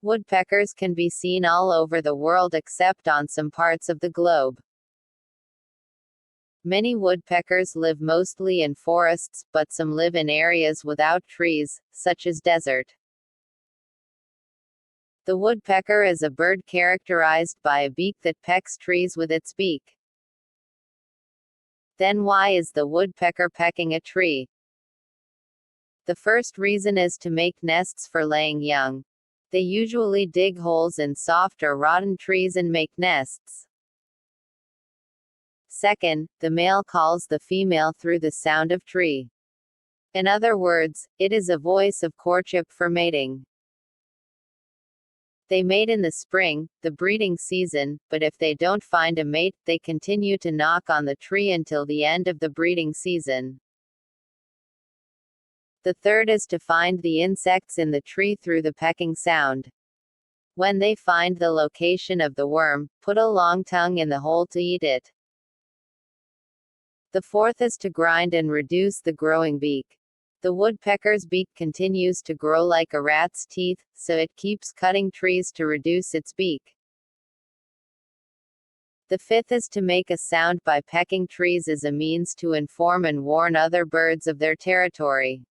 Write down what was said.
Woodpeckers can be seen all over the world except on some parts of the globe. Many woodpeckers live mostly in forests, but some live in areas without trees, such as desert. The woodpecker is a bird characterized by a beak that pecks trees with its beak. Then why is the woodpecker pecking a tree? The first reason is to make nests for laying young. They usually dig holes in soft or rotten trees and make nests. Second, the male calls the female through the sound of tree. In other words, it is a voice of courtship for mating. They mate in the spring, the breeding season, but if they don't find a mate, they continue to knock on the tree until the end of the breeding season. The third is to find the insects in the tree through the pecking sound. When they find the location of the worm, put a long tongue in the hole to eat it. The fourth is to grind and reduce the growing beak. The woodpecker's beak continues to grow like a rat's teeth, so it keeps cutting trees to reduce its beak. The fifth is to make a sound by pecking trees as a means to inform and warn other birds of their territory.